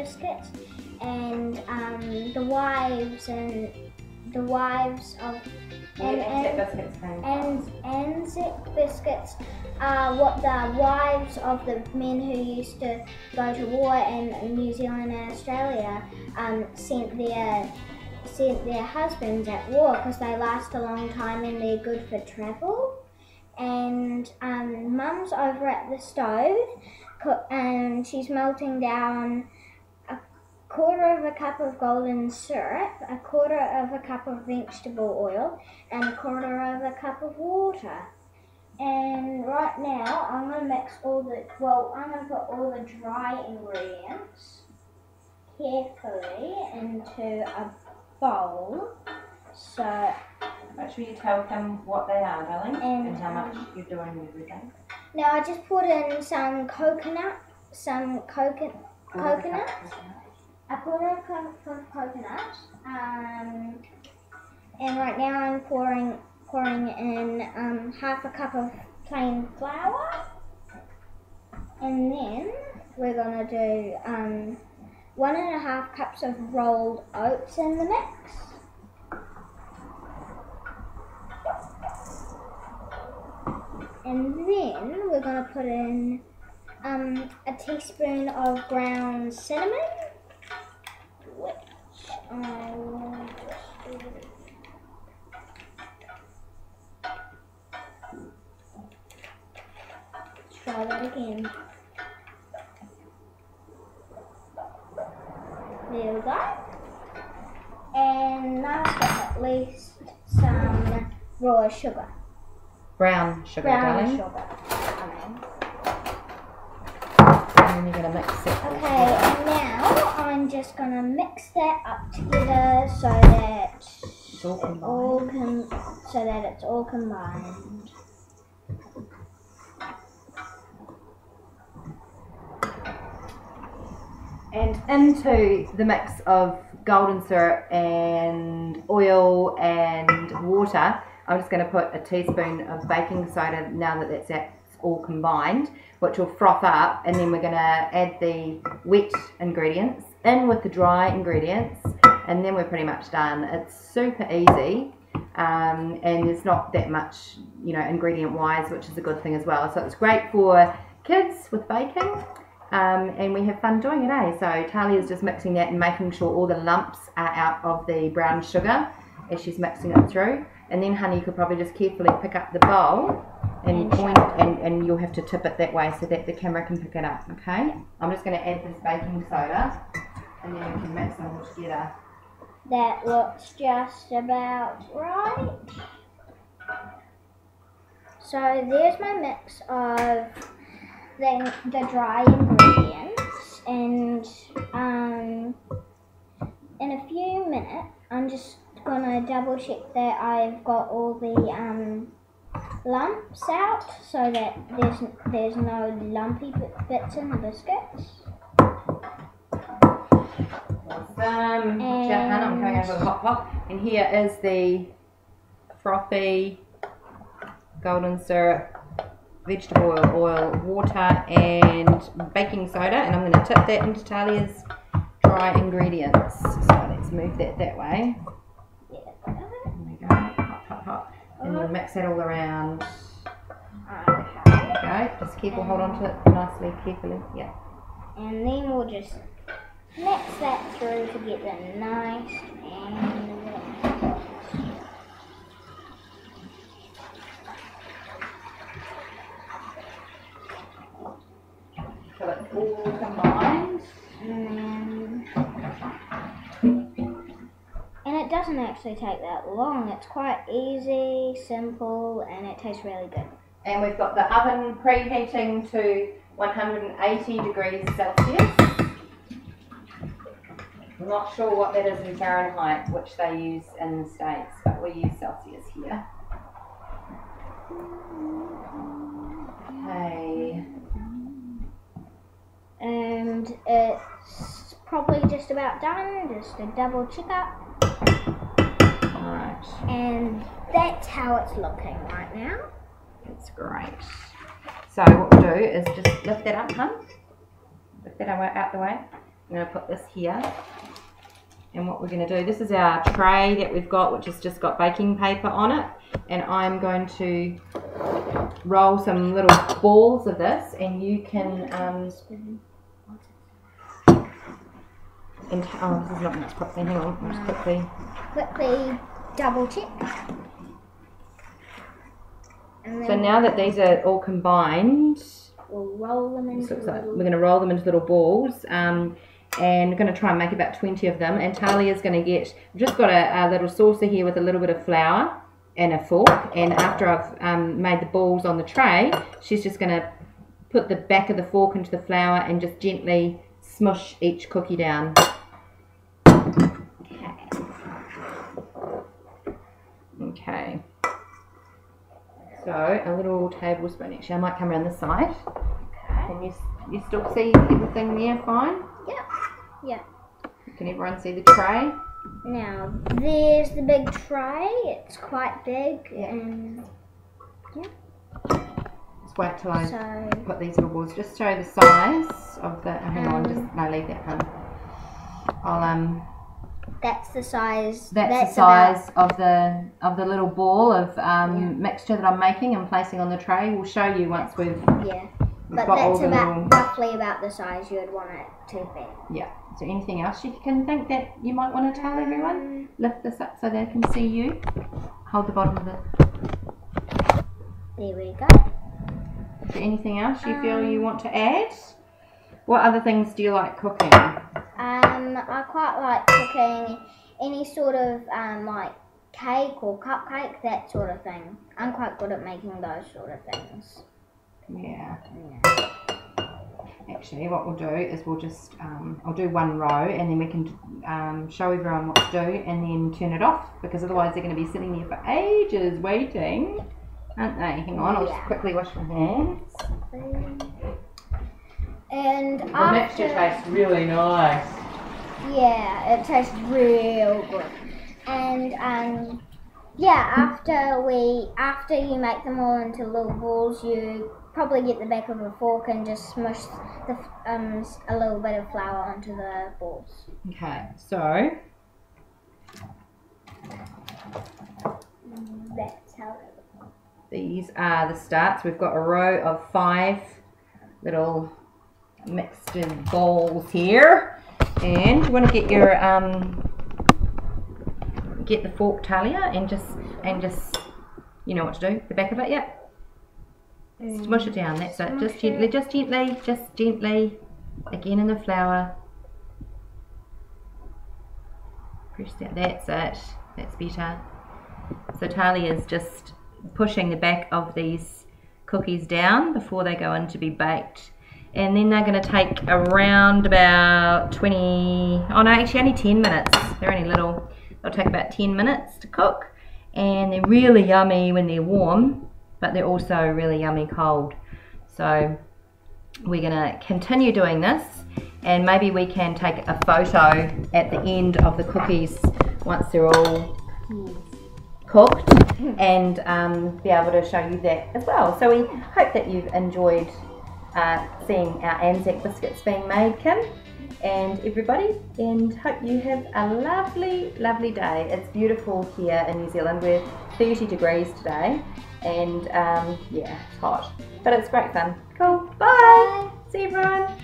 biscuits, and the wives of Anzac biscuits are what the wives of the men who used to go to war in New Zealand and Australia sent their husbands at war, because they last a long time and they're good for travel. And Mum's over at the stove and she's melting down a quarter of a cup of golden syrup, a quarter of a cup of vegetable oil, and a quarter of a cup of water. And right now I'm going to mix I'm going to put all the dry ingredients carefully into a bowl. So make sure you tell them what they are, darling, and how much you're doing with everything. Now I just put in some coconut, a quarter of a cup of coconut, and right now I'm pouring in half a cup of plain flour, and then we're gonna do 1.5 cups of rolled oats in the mix. And then we're going to put in a teaspoon of ground cinnamon, which I will just do. Let's try that again. There we go. And last but not least, some raw sugar. Brown sugar, darling. Sugar. And then you're going to mix it. Okay, and now I'm just going to mix that up together so that it's all combined. And into the mix of golden syrup and oil and water, I'm just going to put a teaspoon of baking soda now that that's all combined, which will froth up, and then we're going to add the wet ingredients in with the dry ingredients, and then we're pretty much done. It's super easy, and there's not that much, ingredient wise, which is a good thing as well. So it's great for kids with baking, and we have fun doing it, So Talia's just mixing that and making sure all the lumps are out of the brown sugar as she's mixing it through. And then, honey, you could probably just carefully pick up the bowl and point, and you'll have to tip it that way so that the camera can pick it up, okay? I'm just going to add this baking soda, and then we can mix them all together. That looks just about right. So there's my mix of the dry ingredients, and in a few minutes I'm just gonna double check that I've got all the lumps out so that there's no lumpy bits in the biscuits. Awesome. Jahan, I'm coming over the hot pot, and here is the frothy golden syrup, vegetable oil, water and baking soda, and I'm going to tip that into Talia's dry ingredients. So let's move that way. There we go, hot. And then mix that all around. Okay. There we go, just careful, hold on to it nicely, carefully, yeah. And then we'll just mix that through to get them nice and wet. So it's all combined. And it doesn't actually take that long. It's quite easy, simple, and it tastes really good. And we've got the oven preheating to 180 degrees Celsius. I'm not sure what that is in Fahrenheit, which they use in the States, but we use Celsius here. Okay. And it's probably just about done, just a double check up. Alright. And that's how it's looking right now. That's great. So what we'll do is just lift that up, hun. Lift that out the way. I'm going to put this here. And what we're going to do, this is our tray that we've got, which has just got baking paper on it. And I'm going to roll some little balls of this, and you can, oh, this is not mixed properly. Hang on, I'll just quickly double check. And then so now that these are all combined, we'll roll them into we're going to roll them into little balls, and we're going to try and make about 20 of them. And Talia's going to get, we've just got a little saucer here with a little bit of flour and a fork, and after I've made the balls on the tray, she's just going to put the back of the fork into the flour and just gently smush each cookie down. Okay. So a little tablespoon, actually I might come around this side. Okay. Can you still see everything there fine? Yeah. Yeah. Can everyone see the tray? Now there's the big tray. It's quite big, and yeah. Just wait till I put these little balls. Just show the size of the. Hang on, just no, leave that, hun. I'll That's the size. That's the size of the little ball of mixture that I'm making and placing on the tray. We'll show you once we've. Yeah. But that's roughly about the size you would want it to be. Yeah. Is there anything else you can think that you might want to tell everyone? Lift this up so they can see you. Hold the bottom of it. There we go. Is there anything else you feel you want to add? What other things do you like cooking? I quite like cooking any sort of like cake or cupcake, that sort of thing. I'm quite good at making those sort of things. Yeah. Actually, what we'll do is we'll just, I'll do one row and then we can show everyone what to do and then turn it off, because otherwise they're going to be sitting there for ages waiting, aren't they? Hang on, I'll just quickly wash my hands. And the mixture tastes really nice. Yeah, it tastes real good. And yeah, after you make them all into little balls, you probably get the back of a fork and just smush the a little bit of flour onto the balls. Okay, so That's how it looks. These are the starts. We've got a row of 5 little mixed balls here, and you want to get your get the fork, Talia, and just you know what to do. The back of it, yeah. Smush it down. That's it. Just gently. Again in the flour. Press that. That's it. That's better. So Talia's just pushing the back of these cookies down before they go in to be baked. And then they're going to take around about 20, oh no, actually only 10 minutes. They're only little. They'll take about 10 minutes to cook. And they're really yummy when they're warm, but they're also really yummy cold. So we're going to continue doing this, and maybe we can take a photo at the end of the cookies once they're all cooked, and be able to show you that as well. So we hope that you've enjoyed seeing our Anzac biscuits being made, Kim and everybody, and hope you have a lovely day. It's beautiful here in New Zealand. We're 30 degrees today, and yeah, it's hot, but it's great fun. Cool. Bye. See you, everyone.